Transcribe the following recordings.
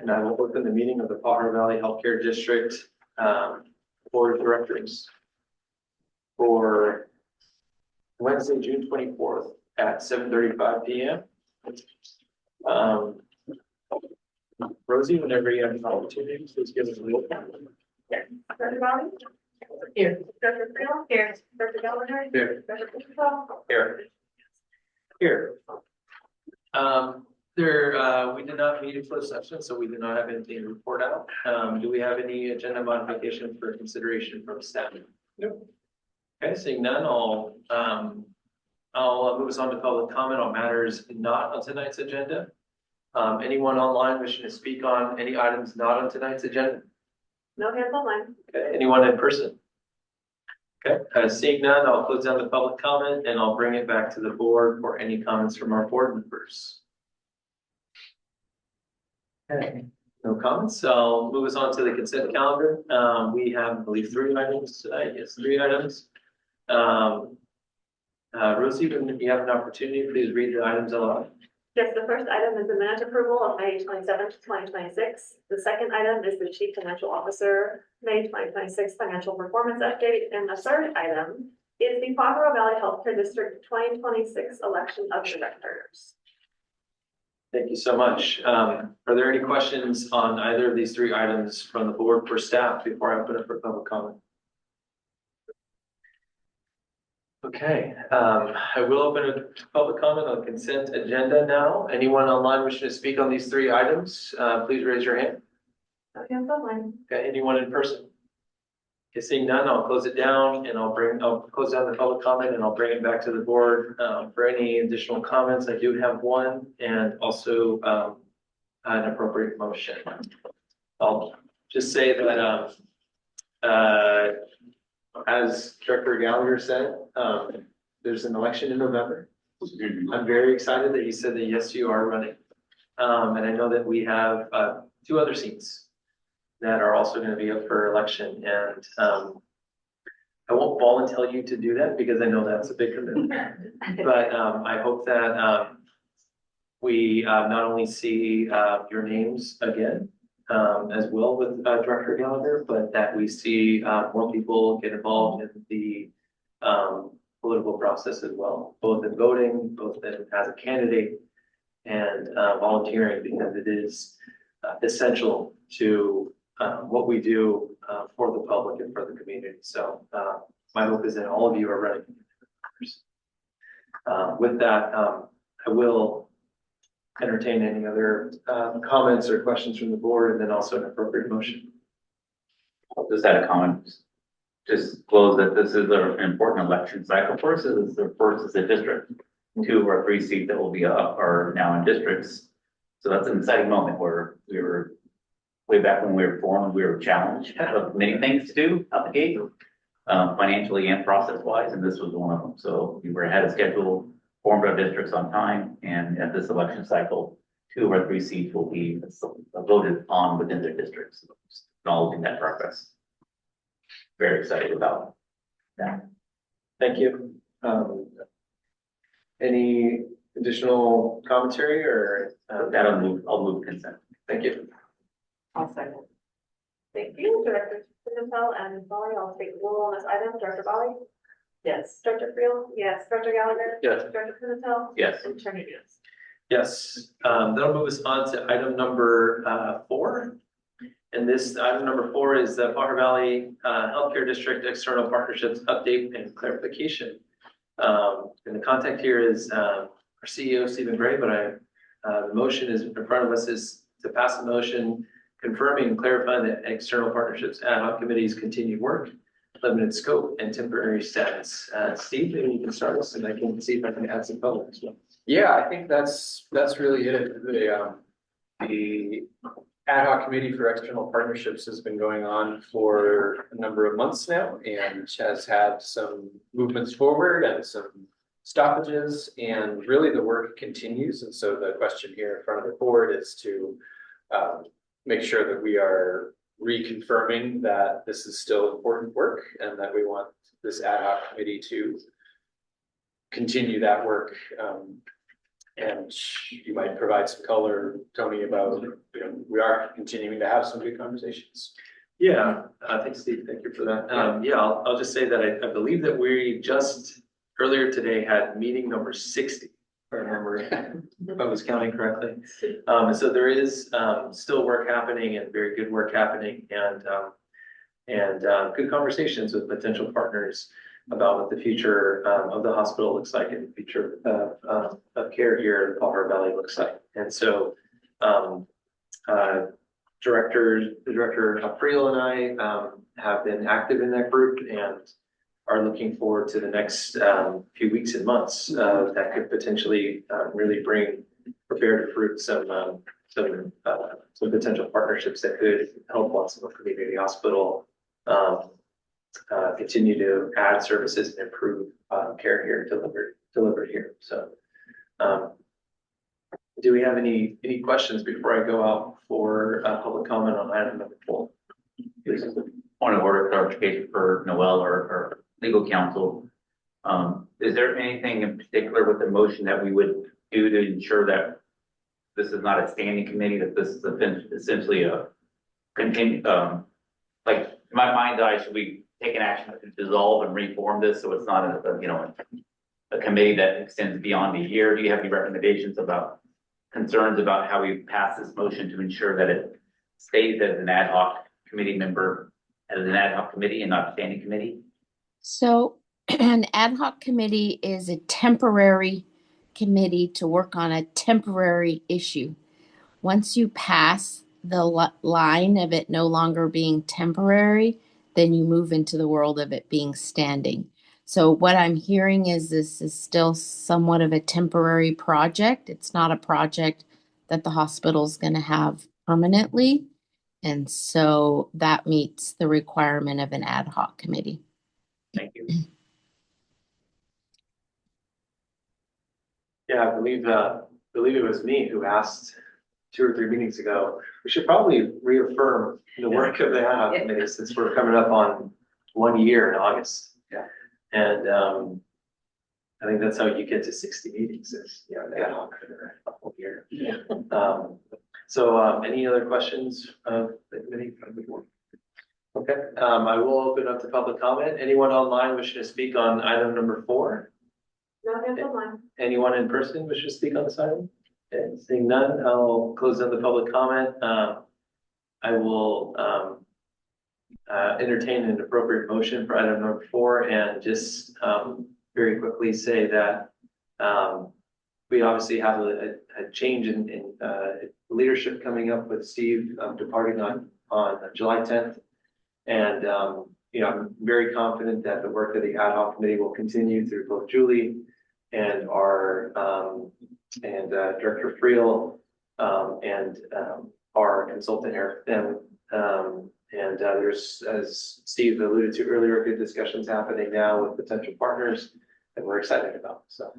And I will open the meeting of the Pajaro Valley Healthcare District Board of Directors for Wednesday, June 24th at 7:35 p.m. Rosie, whenever you have an opportunity, please give us a roll call. Dr. Bobby? Here. Dr. Freeland? Here. Dr. Gallagher? Here. Dr. Pinto? Here. Here. We did not meet in closed session, so we did not have anything to report out. Do we have any agenda modification for consideration from staff? Nope. Okay, seeing none, I'll move us on to public comment on matters not on tonight's agenda. Anyone online wishing to speak on any items not on tonight's agenda? No hands online. Okay, anyone in person? Okay, seeing none, I'll close down the public comment and I'll bring it back to the board for any comments from our board members. Okay, no comments, so I'll move us on to the consent calendar. We have, I believe, 3 items tonight. Yes, 3 items. Rosie, when you have an opportunity, please read the items aloud. Yes, the first item is the minute approval of May 27th, 2026. The second item is the Chief Financial Officer, May 2026 financial performance update. And the third item is the Pajaro Valley Healthcare District 2026 election of directors. Thank you so much. Are there any questions on either of these 3 items from the board for staff before I open up for public comment? Okay, I will open a public comment on consent agenda now. Anyone online wishing to speak on these 3 items, please raise your hand. No hands online. Okay, anyone in person? Okay, seeing none, I'll close it down and I'll close down the public comment and I'll bring it back to the board for any additional comments. I do have one and also an appropriate motion. I'll just say that as Director Gallagher said, there's an election in November. I'm very excited that you said that yes, you are running. And I know that we have 2 other seats that are also going to be up for election. And I won't volunteer you to do that because I know that's a big commitment. But I hope that we not only see your names again, as well with Director Gallagher, but that we see more people get involved in the political process as well, both in voting, both as a candidate and volunteering, because it is essential to what we do for the public and for the community. So my hope is that all of you are running. With that, I will entertain any other comments or questions from the board, and then also an appropriate motion. I'll just add a comment. Just close that this is an important election cycle for us. This is the first as a district. 2 of our 3 seats that will be up are now in districts. So that's an exciting moment where we were way back when we were formed, we were challenged of many things to do out the gate, financially and process wise, and this was one of them. So we were ahead of schedule, formed our districts on time, and at this election cycle, 2 of our 3 seats will be voted on within their districts. So just acknowledging that progress. Very excited about that. Thank you. Any additional commentary or That I'll move consent. thank you. I'll second. Thank you, Director Pinto and Ms. Bali. I'll take the roll on this item. Director Bali? Yes. Director Freeland? Yes. Director Gallagher? Yes. Director Pinto? Yes. And Chairman Hughes. Yes, that'll move us on to item number 4. And this item number 4 is the Pajaro Valley Healthcare District External Partnerships Update and Clarification. And the contact here is our CEO, Stephen Gray, but the motion is in front of us is to pass a motion confirming and clarifying the External Partnerships Ad Hoc Committee's continued work, limited scope, and temporary status. Steve, maybe you can start us and I can see if I can add some color as well. Yeah, I think that's really it. The ad hoc committee for external partnerships has been going on for a number of months now and has had some movements forward and some stoppages, and really the work continues. And so the question here in front of the board is to make sure that we are reconfirming that this is still important work and that we want this ad hoc committee to continue that work And you might provide some color, Tony, about, we are continuing to have some good conversations. Yeah, thanks, Steve. Thank you for that. Yeah, I'll just say that I believe that we just earlier today had meeting number 60, if I remember, if I was counting correctly. And so there is still work happening and very good work happening and good conversations with potential partners about what the future of the hospital looks like and the future of care here in the Colorado Valley looks like. And so Director Friel and I have been active in that group and are looking forward to the next few weeks and months that could potentially really prepare to fruit some potential partnerships that could help Watsonville Community Hospital continue to add services and improve care here delivered here. So do we have any questions before I go out for public comment on item number 4? This is a point of order clarification for Noel or legal counsel. Is there anything in particular with the motion that we would do to ensure that this is not a standing committee, that this is essentially a continue, like in my mind's eye, should we take an action to dissolve and reform this so it's not a committee that extends beyond a year? Do you have any recommendations about concerns about how we pass this motion to ensure that it stays as an ad hoc committee member, as an ad hoc committee and not a standing committee? So an ad hoc committee is a temporary committee to work on a temporary issue. Once you pass the line of it no longer being temporary, then you move into the world of it being standing. So what I'm hearing is this is still somewhat of a temporary project. It's not a project that the hospital's going to have permanently. And so that meets the requirement of an ad hoc committee. Thank you. Yeah, I believe it was me who asked 2 or 3 meetings ago. We should probably reaffirm the work of the ad hoc committee since we're coming up on 1 year in August. Yeah. And I think that's how you get to 60 meetings is, the ad hoc for a whole year. Yeah. So any other questions of the committee? Okay, I will open up to public comment. Anyone online wishing to speak on item number 4? No, hands online. Anyone in person wishing to speak on this item? Okay, seeing none, I'll close down the public comment. I will entertain an appropriate motion for item number 4 and just very quickly say that we obviously have a change in leadership coming up with Steve departing on July 10th. And I'm very confident that the work of the ad hoc committee will continue through both Julie and our Director Friel and our consultant Eric Them. And there's, as Steve alluded to earlier, good discussions happening now with potential partners that we're excited about. So,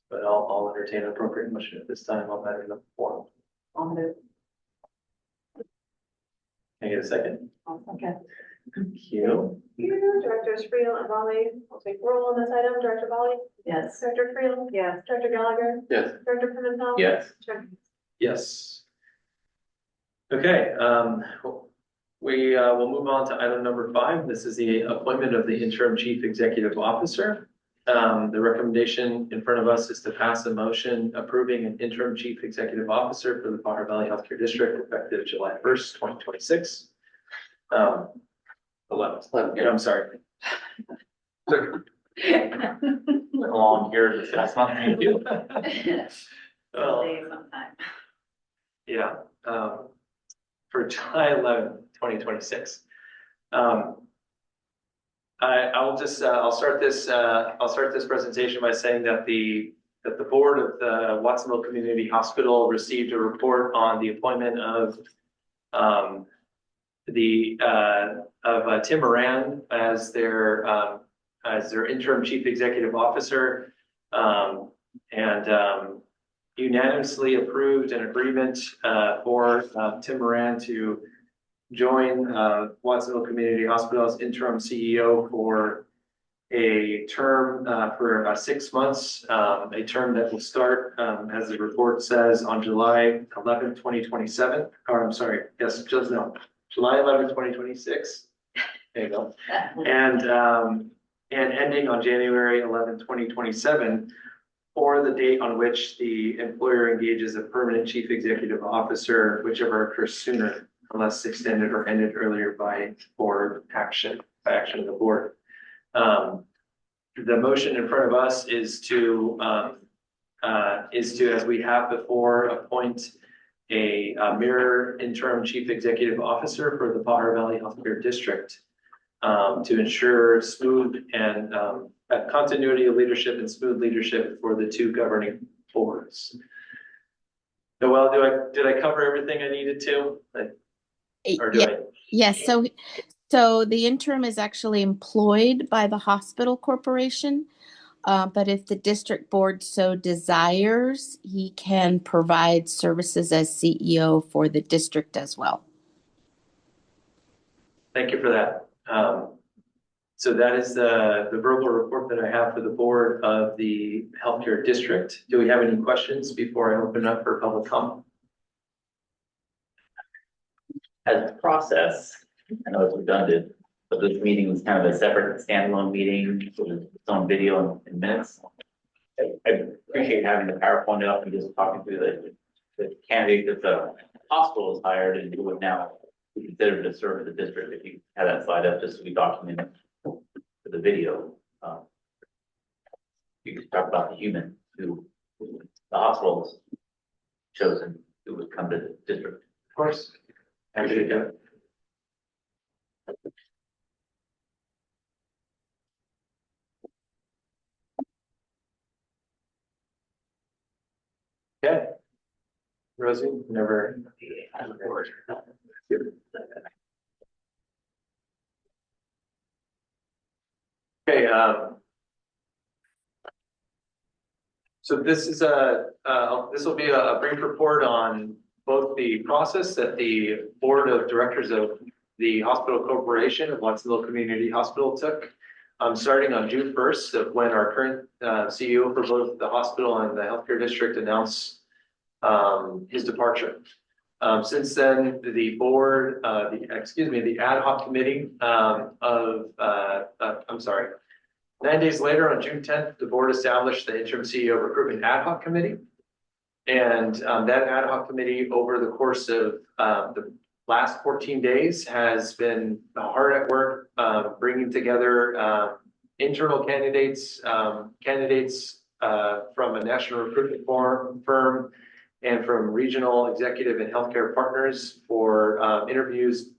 but I'll entertain an appropriate motion at this time on item number 4. I'll move. Can I get a second? Okay. Thank you. Directors Friel and Bali will take roll on this item. Director Bali? Yes. Director Friel? Yes. Director Gallagher? Yes. Director Pimentel? Yes. Director- Yes. Okay, we will move on to item number 5. This is the appointment of the interim chief executive officer. The recommendation in front of us is to pass a motion approving an interim chief executive officer for the Pajaro Valley Healthcare District effective July 1st, 2026. 11. I'm sorry. Along here this last month. Thank you. Well, Sometime. yeah, for July 11th, 2026. I'll start this presentation by saying that the board of the Watsonville Community Hospital received a report on the appointment of Tim Moran as their interim chief executive officer, and unanimously approved an agreement for Tim Moran to join Watsonville Community Hospital as interim CEO for a term for 6 months, a term that will start, as the report says, on July 11th, 2027. Or I'm sorry, yes, just no, July 11th, 2026. There you go. And ending on January 11th, 2027, or the date on which the employer engages a permanent chief executive officer, whichever occurs sooner, unless extended or ended earlier by board action, by action of the board. The motion in front of us is to, as we have before, appoint a mirror interim chief executive officer for the Potter Valley Healthcare District, to ensure smooth and continuity of leadership and smooth leadership for the two governing boards. Noel, did I cover everything I needed to? Or do I? Yes, so the interim is actually employed by the hospital corporation, but if the district board so desires, he can provide services as CEO for the district as well. Thank you for that. So that is the verbal report that I have for the board of the healthcare district. Do we have any questions before I open up for public comment? As a process, I know it's redundant, but this meeting was kind of a separate standalone meeting with its own video and minutes. I appreciate having the PowerPoint up and just talking through the candidate that the hospital has hired and who would now be considered to serve the district. If you had that slide up, just so we document it for the video. You could talk about the human who the hospital's chosen who would come to the district. Of course. Happy to do it. Okay. Rosie, never. Okay, so this is this will be a brief report on both the process that the board of directors of the hospital corporation of Watsonville Community Hospital took, starting on June 1st, of when our current CEO for both the hospital and the healthcare district announced his departure. Since then, the board, the ad hoc committee 9 days later, on June 10th, the board established the interim CEO recruitment ad hoc committee. And that ad hoc committee, over the course of the last 14 days, has been hard at work bringing together internal candidates, from a national recruitment firm, and from regional executive and healthcare partners for interviews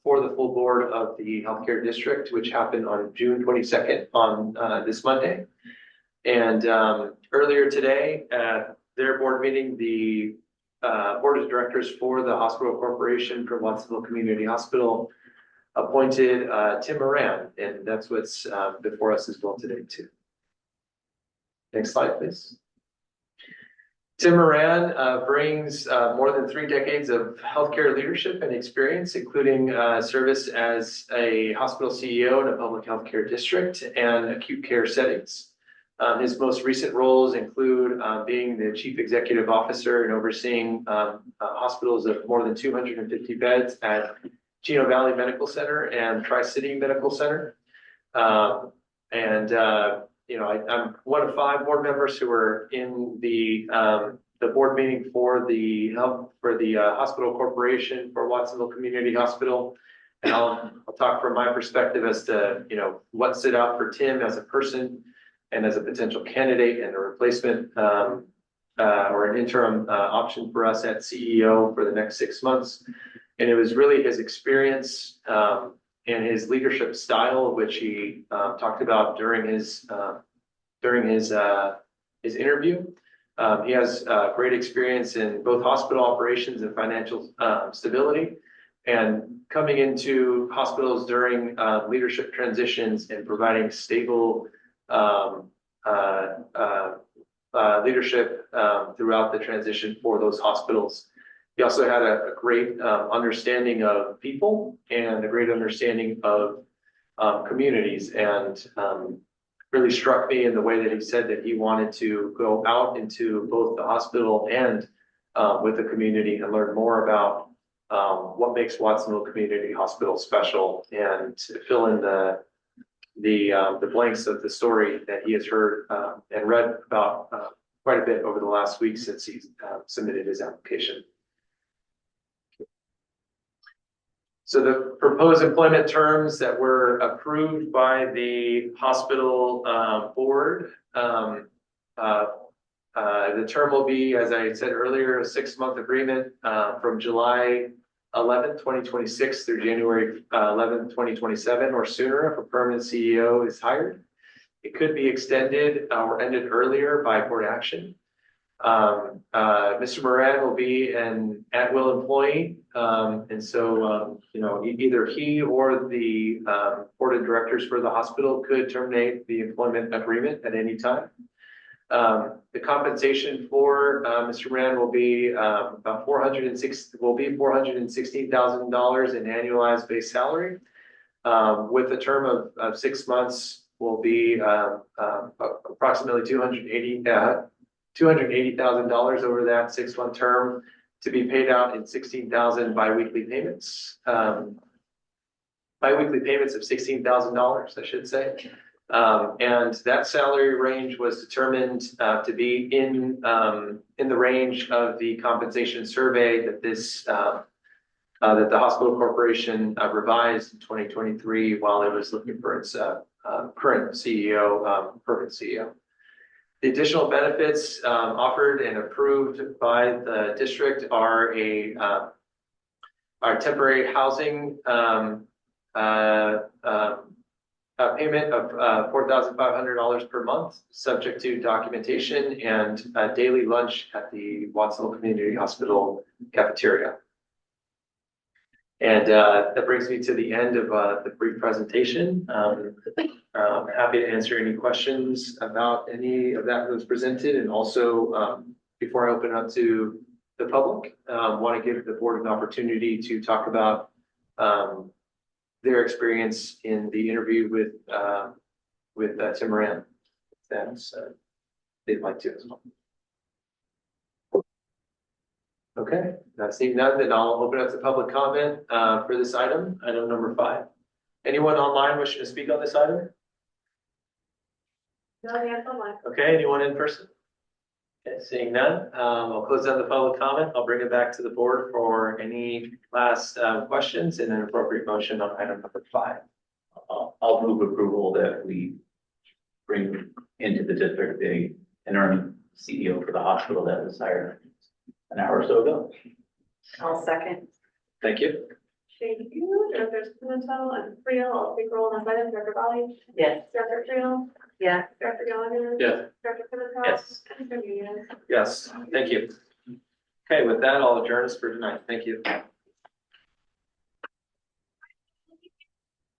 for the full board of the healthcare district, which happened on June 22nd on this Monday. And earlier today at their board meeting, the board of directors for the hospital corporation for Watsonville Community Hospital appointed Tim Moran, and that's what's before us as well today too. Next slide, please. Tim Moran brings more than 3 decades of healthcare leadership and experience, including service as a hospital CEO in a public healthcare district and acute care settings. His most recent roles include being the chief executive officer and overseeing hospitals of more than 250 beds at Chino Valley Medical Center and Tri-City Medical Center. I'm one of 5 board members who were in the board meeting for the hospital corporation for Watsonville Community Hospital. And I'll talk from my perspective as to, what stood out for Tim as a person and as a potential candidate and a replacement or an interim option for us at CEO for the next 6 months. And it was really his experience and his leadership style, which he talked about during his interview. He has great experience in both hospital operations and financial stability, and coming into hospitals during leadership transitions and providing stable leadership throughout the transition for those hospitals. He also had a great understanding of people and a great understanding of communities and, really struck me in the way that he said that he wanted to go out into both the hospital and, with the community and learn more about, what makes Watsonville Community Hospital special and to fill in the blanks of the story that he has heard, and read about, quite a bit over the last week since he, submitted his application. So the proposed employment terms that were approved by the hospital board, the term will be, as I said earlier, a 6-month agreement from July 11th, 2026 through January 11th, 2027 or sooner if a permanent CEO is hired. It could be extended or ended earlier by board action. Mr. Moran will be an at-will employee. And so, either he or the board of directors for the hospital could terminate the employment agreement at any time. The compensation for Mr. Moran will be about $416,000 in annualized base salary. With a term of 6 months will be approximately $280,000 over that 6-month term to be paid out in 16,000 biweekly payments. Biweekly payments of $16,000, I should say. And that salary range was determined to be in the range of the compensation survey that that the hospital corporation revised in 2023 while it was looking for its current CEO, permanent CEO. The additional benefits offered and approved by the district are temporary housing payment of $4,500 per month, subject to documentation and daily lunch at the Watsonville Community Hospital cafeteria. And that brings me to the end of the brief presentation. I'm happy to answer any questions about any of that was presented. And also, before I open up to the public, want to give the board an opportunity to talk about their experience in the interview with Tim Moran. That's they'd like to as well. Okay, not seeing none, then I'll open up to public comment for this item number 5. Anyone online wishing to speak on this item? No, yes, online. Okay, anyone in person? Okay, seeing none, I'll close down the public comment. I'll bring it back to the board for any last questions and an appropriate motion on item number 5. I'll move approval that we bring into the district the interim CEO for the hospital that was hired an hour or so ago. I'll second. Thank you. Thank you, Directors Pimentel and Friel. I'll take roll on this item. Director Bali? Yes. Director Friel? Yeah. Director Gallagher? Yes. Director Pimentel? Yes. And Mr. Nunez? Yes, thank you. Okay, with that, I'll adjourn us for tonight. Thank you.